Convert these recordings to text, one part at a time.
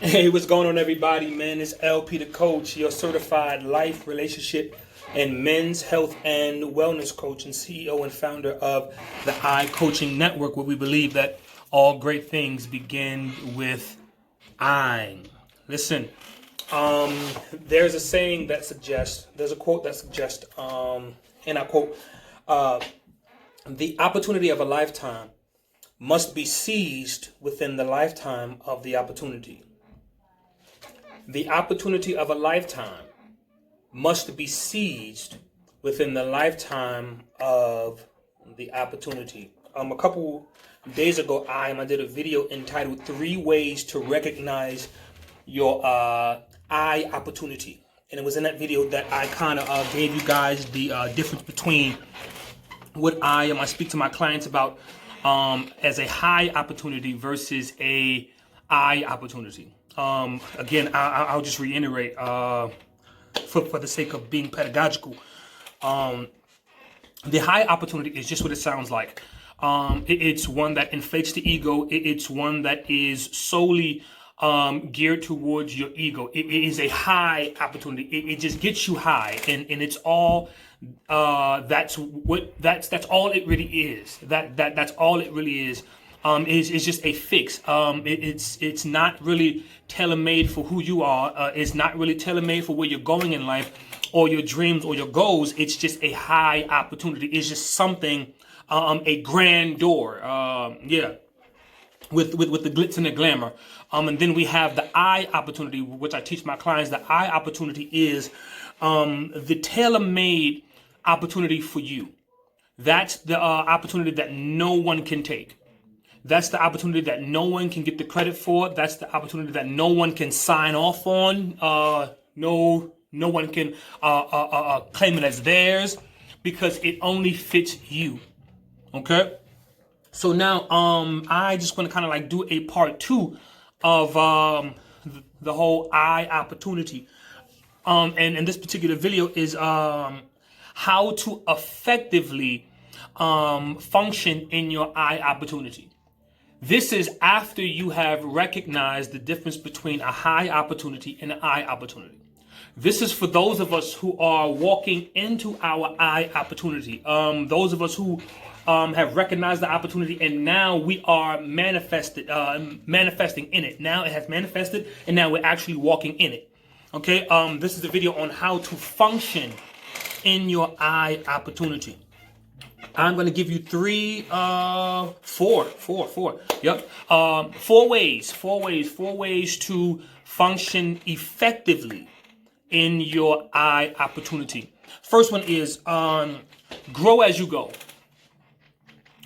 Hey, what's going on, everybody? Man, it's LP the coach, your certified life, relationship, and men's health and wellness coach, and CEO and founder of the I Coaching Network, where we believe that all great things begin with I. Listen, there's a saying that suggests, there's a quote that suggests, and I quote, the opportunity of a lifetime must be seized within the lifetime of the opportunity. The opportunity of a lifetime must be seized within the lifetime of the opportunity. A couple days ago, I did a video entitled 3 Ways to Recognize Your I Opportunity. And it was in that video that I kind of gave you guys the difference between what I speak to my clients about as a high opportunity versus a I opportunity. Again, I'll just reiterate for the sake of being pedagogical. The high opportunity is just what it sounds like. It's one that inflates the ego. It's one that is solely geared towards your ego. It is a high opportunity. It just gets you high, and it's all. That's all it really is. That's all it really is. Is just a fix. It's not really tailor-made for who you are. It's not really tailor-made for where you're going in life, or your dreams, or your goals. It's just a high opportunity. It's just something, a grand door. With the glitz and the glamour. And then we have the I opportunity, which I teach my clients. The I opportunity is the tailor-made opportunity for you. That's the opportunity that no one can take. That's the opportunity that no one can get the credit for. That's the opportunity that no one can sign off on. No one can claim it as theirs, because it only fits you. Okay. So now, I just want to kind of like do a part 2 of the whole I opportunity. And this particular video is how to effectively function in your I opportunity. This is after you have recognized the difference between a high opportunity and an I opportunity. This is for those of us who are walking into our I opportunity. Those of us who have recognized the opportunity, and now we are manifesting in it. Now it has manifested, and now we're actually walking in it. Okay. This is a video on how to function in your I opportunity. I'm going to give you four. Yep. Four ways to function effectively in your I opportunity. First one is grow as you go.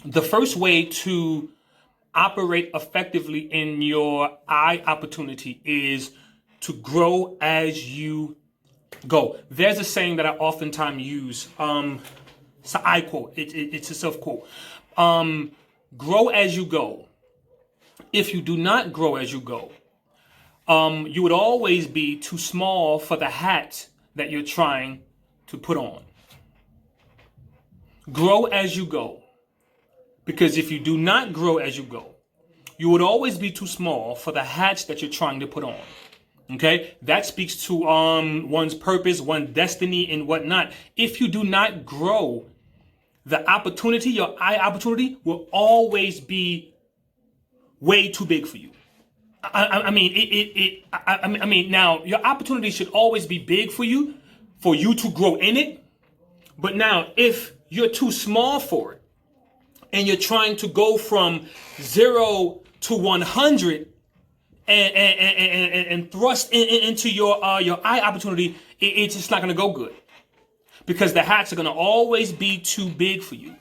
The first way to operate effectively in your I opportunity is to grow as you go. There's a saying that I oftentimes use. So I quote. It's a self quote. Grow as you go. If you do not grow as you go, you would always be too small for the hat that you're trying to put on. Grow as you go. Because if you do not grow as you go, you would always be too small for the hats that you're trying to put on. Okay? That speaks to one's purpose, one's destiny, and whatnot. If you do not grow, the opportunity, your I opportunity, will always be way too big for you. I mean, now your opportunity should always be big for you to grow in it. But now, if you're too small for it, and you're trying to go from 0 to 100 and thrust into your I opportunity, it's just not going to go good, because the hats are going to always be too big for you.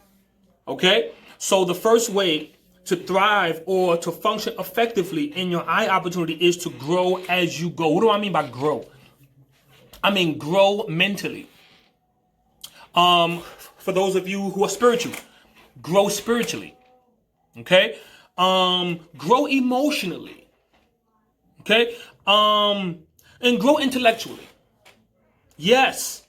Okay? So the first way to thrive or to function effectively in your I opportunity is to grow as you go. What do I mean by grow? I mean grow mentally. For those of you who are spiritual, grow spiritually. Okay? Grow emotionally. Okay? And grow intellectually. Yes.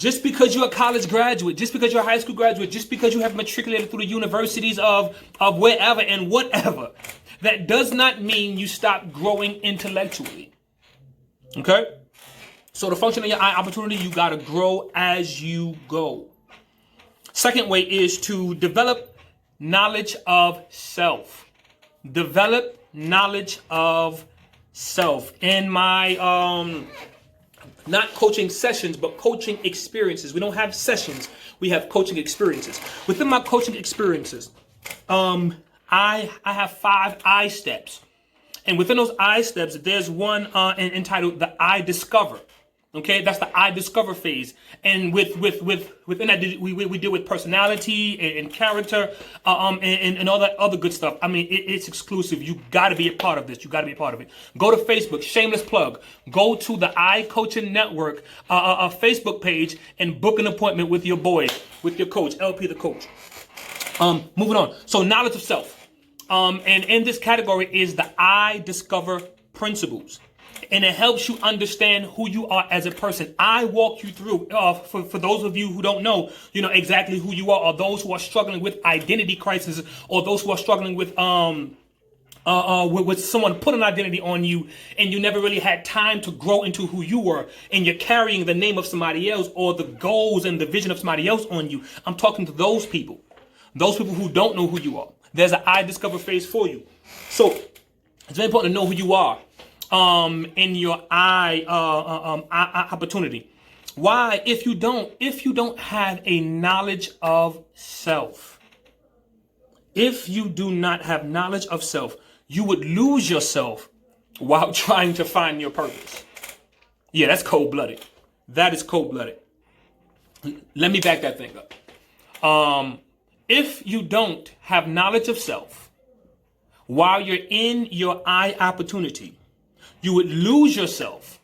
Just because you're a college graduate, just because you're a high school graduate, just because you have matriculated through the universities of wherever and whatever, that does not mean you stop growing intellectually. Okay? So the function of your eye opportunity, you got to grow as you go. Second way is to develop knowledge of self. Develop knowledge of self. In my not coaching sessions, but coaching experiences. We don't have sessions. We have coaching experiences. Within my coaching experiences, I have 5 I steps. And within those I steps, there's one entitled the I Discover. Okay, that's the I Discover phase. And within that, we deal with personality and character and all that other good stuff. I mean, it's exclusive. You got to be a part of this. You got to be a part of it. Go to Facebook, shameless plug. Go to the I Coaching Network Facebook page and book an appointment with your boy, with your coach, LP the coach. Moving on. So knowledge of self. And in this category is the I Discover principles. And it helps you understand who you are as a person. I walk you through, for those of you who don't know, exactly who you are, or those who are struggling with identity crisis, or those who are struggling with someone put an identity on you and you never really had time to grow into who you were, and you're carrying the name of somebody else or the goals and the vision of somebody else on you. I'm talking to those people who don't know who you are. There's an I Discover phase for you. So it's very important to know who you are. In your I opportunity. Why? If you don't have a knowledge of self, if you do not have knowledge of self, you would lose yourself while trying to find your purpose. Yeah, that's cold-blooded. That is cold-blooded. Let me back that thing up. If you don't have knowledge of self while you're in your I opportunity, you would lose yourself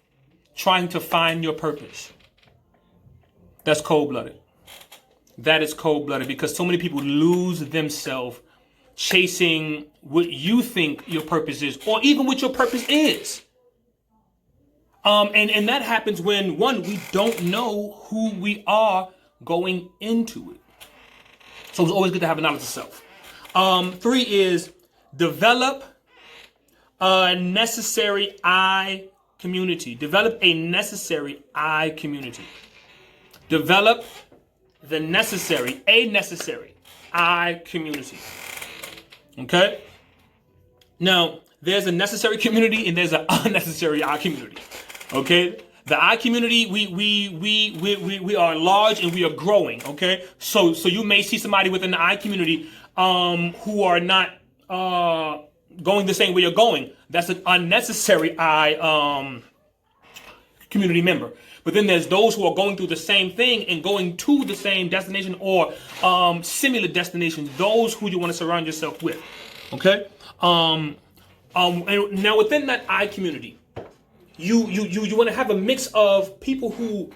trying to find your purpose. That's cold-blooded. That is cold-blooded, because so many people lose themselves chasing what you think your purpose is, or even what your purpose is. And that happens when, one, we don't know who we are going into it. So it's always good to have a knowledge of self. 3 is develop a necessary I community. Develop a necessary I community. Develop a necessary I community. Okay? Now, there's a necessary community and there's an unnecessary I community. Okay? The I community, we are large and we are growing. Okay? So you may see somebody within the I community who are not going the same way you're going. That's an unnecessary I community member. But then there's those who are going through the same thing and going to the same destination or similar destinations. Those who you want to surround yourself with. Okay. And now within that I community, you want to have a mix of people who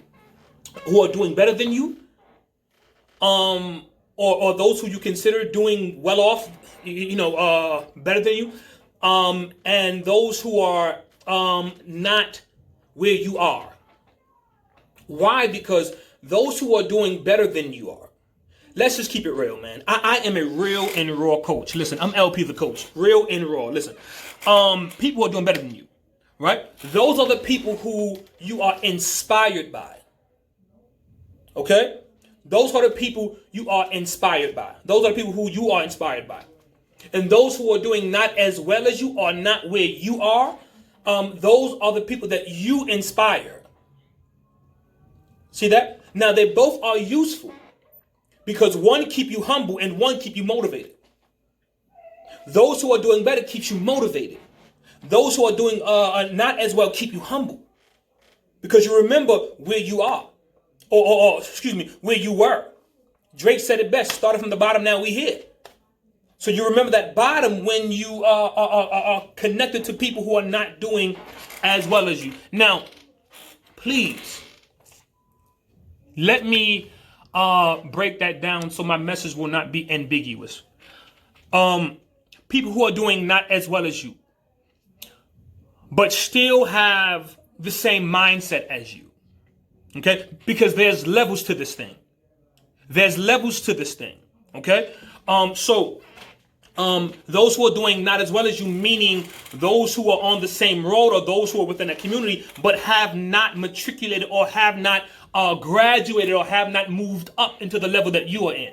are doing better than you, or those who you consider doing well off, better than you, and those who are not where you are. Why? Because those who are doing better than you are. Let's just keep it real, man. I am a real and raw coach. Listen, I'm LP the coach. Real and raw. Listen, people who are doing better than you, right? Those are the people who you are inspired by. Okay? Those are the people you are inspired by. Those are the people who you are inspired by. And those who are doing not as well as you are not where you are, those are the people that you inspire. See that? Now, they both are useful because one keep you humble and one keep you motivated. Those who are doing better keeps you motivated. Those who are doing not as well keep you humble because you remember where you are, or where you were. Drake said it best: started from the bottom, now we here. So you remember that bottom when you are connected to people who are not doing as well as you. Now, please, let me break that down so my message will not be ambiguous. People who are doing not as well as you, but still have the same mindset as you. Okay? Because there's levels to this thing. There's levels to this thing. Okay? Those who are doing not as well as you, meaning those who are on the same road or those who are within a community but have not matriculated or have not graduated or have not moved up into the level that you are in.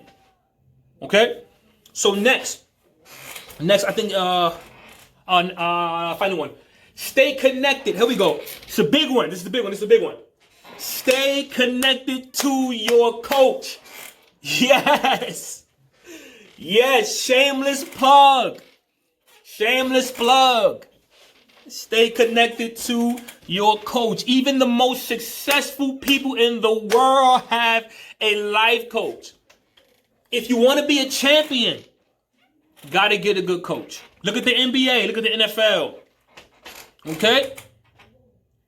Okay? So next I think final one. Stay connected. Here we go. It's a big one. This is the big one. Stay connected to your coach. Yes. Yes, shameless plug. Stay connected to your coach. Even the most successful people in the world have a life coach. If you want to be a champion, gotta get a good coach. Look at the NBA, look at the NFL. Okay?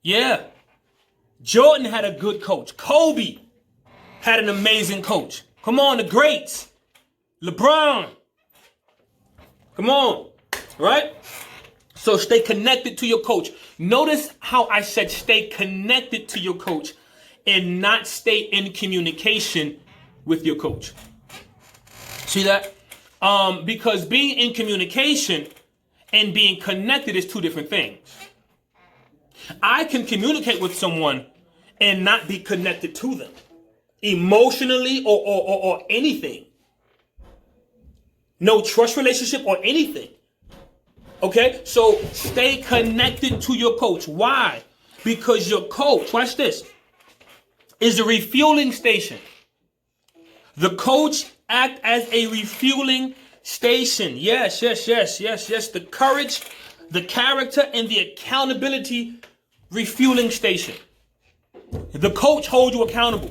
Yeah. Jordan had a good coach. Kobe had an amazing coach. Come on, the greats. LeBron. Come on. Right? So stay connected to your coach. Notice how I said stay connected to your coach and not stay in communication with your coach. See that? Because being in communication and being connected is two different things. I can communicate with someone and not be connected to them emotionally or anything. No trust relationship or anything. Okay? So stay connected to your coach. Why? Because your coach, watch this, is a refueling station. The coach act as a refueling station. Yes. The courage, the character, and the accountability refueling station. The coach holds you accountable.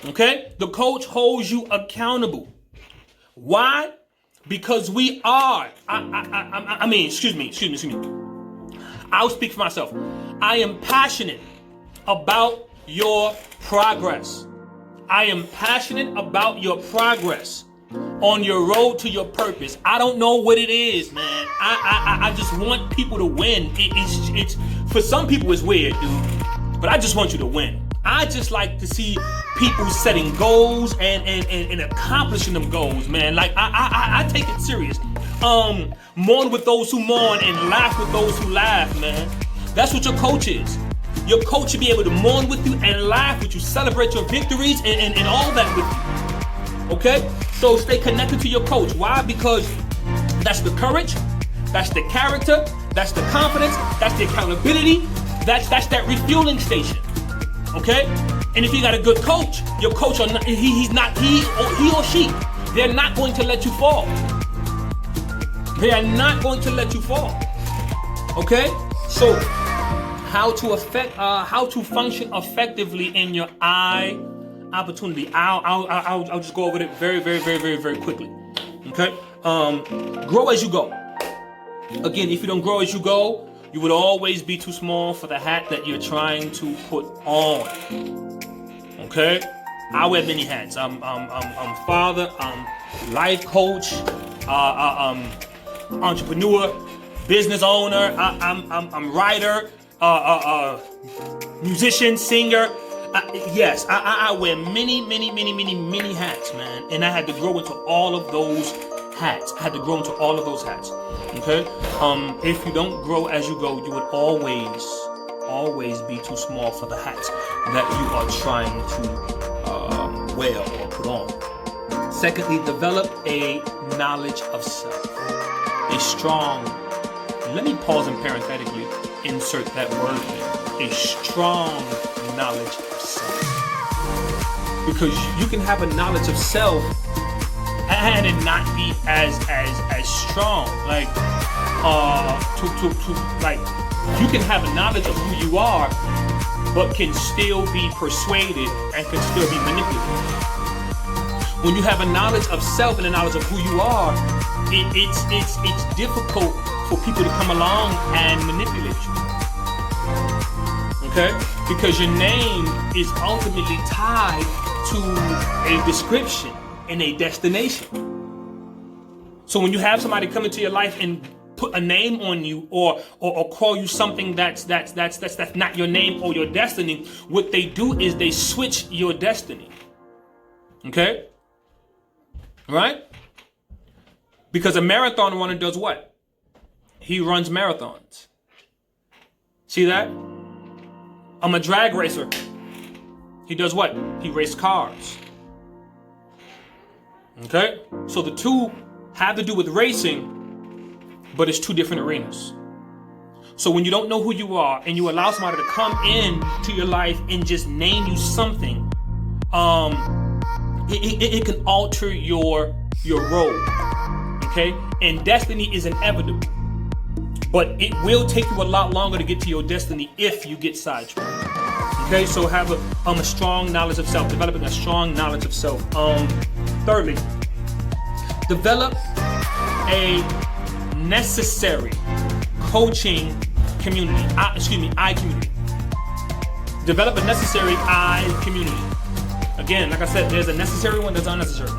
Okay? The coach holds you accountable. Why? Because we are, excuse me. I'll speak for myself. I am passionate about your progress. I am passionate about your progress on your road to your purpose. I don't know what it is, man. I just want people to win. It's for some people it's weird, dude. But I just want you to win. I just like to see people setting goals and accomplishing them goals, man. Like I take it serious. Mourn with those who mourn and laugh with those who laugh, man. That's what your coach is. Your coach should be able to mourn with you and laugh with you, celebrate your victories and all that with you. Okay? So stay connected to your coach. Why? Because that's the courage, that's the character, that's the confidence, that's the accountability, that's that refueling station. Okay? And if you got a good coach, your coach he or she, they're not going to let you fall. They are not going to let you fall. Okay? So how to function effectively in your I opportunity. I'll just go over it very quickly. Okay? Grow as you go. Again, if you don't grow as you go, you would always be too small for the hat that you're trying to put on. Okay? I wear many hats. I'm father, I'm life coach, entrepreneur, business owner, I'm writer, musician, singer. Yes, I wear many hats, man. And I had to grow into all of those hats. Okay? If you don't grow as you go, you would always be too small for the hats that you are trying to wear or put on. Secondly, develop a knowledge of self. A strong, let me pause and parenthetically insert that word in. A strong knowledge of self. Because you can have a knowledge of self and it not be as strong. Like like you can have a knowledge of who you are, but can still be persuaded and can still be manipulated. When you have a knowledge of self and a knowledge of who you are, it's difficult for people to come along and manipulate you. Okay? Because your name is ultimately tied to a description and a destination. So when you have somebody come into your life and put a name on you or call you something that's not your name or your destiny, what they do is they switch your destiny. Okay? Right? Because a marathon runner does what? He runs marathons. See that? I'm a drag racer. He does what? He races cars. Okay? So the two have to do with racing, but it's two different arenas. So when you don't know who you are and you allow somebody to come in to your life and just name you something, it can alter your role. Okay? And destiny is inevitable. But it will take you a lot longer to get to your destiny if you get sidetracked. Okay, so have a strong knowledge of self, developing a strong knowledge of self. Thirdly, develop a necessary coaching community. I community. Develop a necessary I community. Again, like I said, there's a necessary one, there's unnecessary.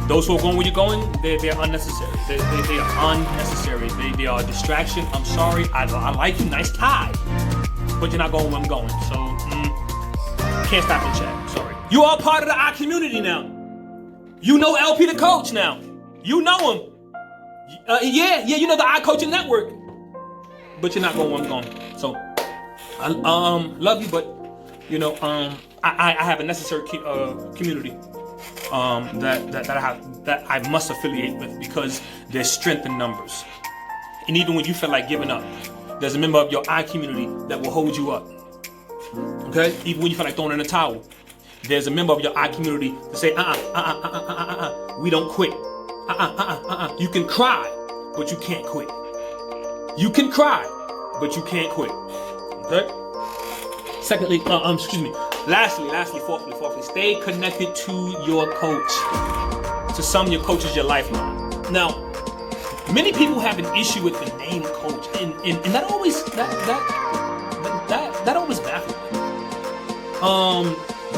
Those who are going where you're going, they're unnecessary. They are unnecessary. They are a distraction. I'm sorry. I like you. Nice tie. But you're not going where I'm going. So, can't stop and chat. Sorry. You are part of the I community now. You know LP the coach now. You know him. Yeah, you know the I Coaching Network. But you're not going where I'm going. So, I love you, but, you know, I have a necessary community. That I must affiliate with because there's strength in numbers. And even when you feel like giving up, there's a member of your I community that will hold you up. Okay? Even when you feel like throwing in a towel, there's a member of your I community to say, we don't quit. You can cry, but you can't quit. You can cry, but you can't quit. Okay? Secondly, Lastly, fourthly, stay connected to your coach. To some, your coach is your lifeline. Now, many people have an issue with the name coach, and that always always baffles me.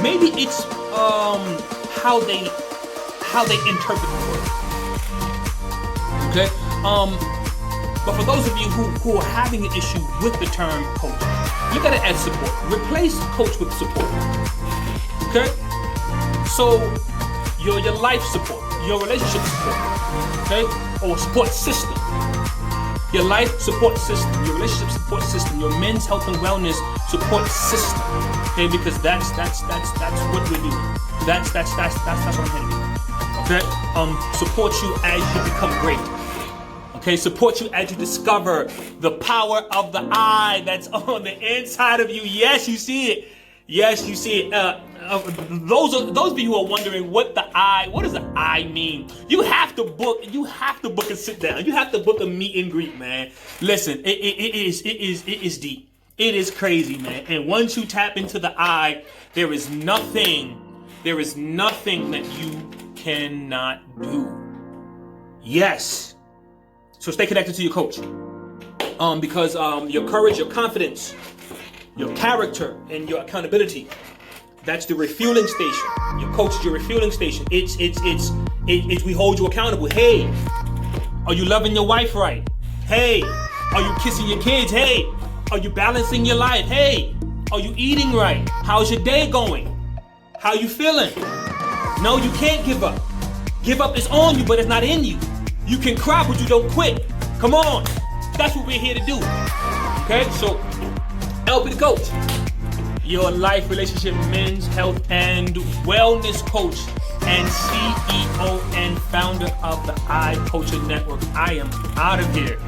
Maybe it's how they interpret the word. Okay. But for those of you who are having an issue with the term coach, look at it as support. Replace coach with support. Okay? So your life support, your relationship support, okay? Or support system. Your life support system, your relationship support system, your men's health and wellness support system. Okay, because that's what we're doing. That's what I'm gonna do. Okay? Support you as you become great. Okay, support you as you discover the power of the I that's on the inside of you. Yes, you see it. Yes, you see it. Those of you who are wondering what does the I mean? You have to book and sit down. You have to book a meet and greet, man. Listen, it is deep. It is crazy, man. And once you tap into the I, there is nothing that you cannot do. Yes. So stay connected to your coach, because your courage, your confidence, your character, and your accountability, that's the refueling station. Your coach is your refueling station. It's we hold you accountable. Hey, are you loving your wife right? Hey, are you kissing your kids? Hey, are you balancing your life? Hey, are you eating right? How's your day going? How you feeling? No, you can't give up. Give up is on you, but it's not in you. You can cry, but you don't quit. Come on. That's what we're here to do. Okay? So, LP the coach. Your life, relationship, men's health, and wellness coach and CEO and founder of the I Coaching Network. I am out of here.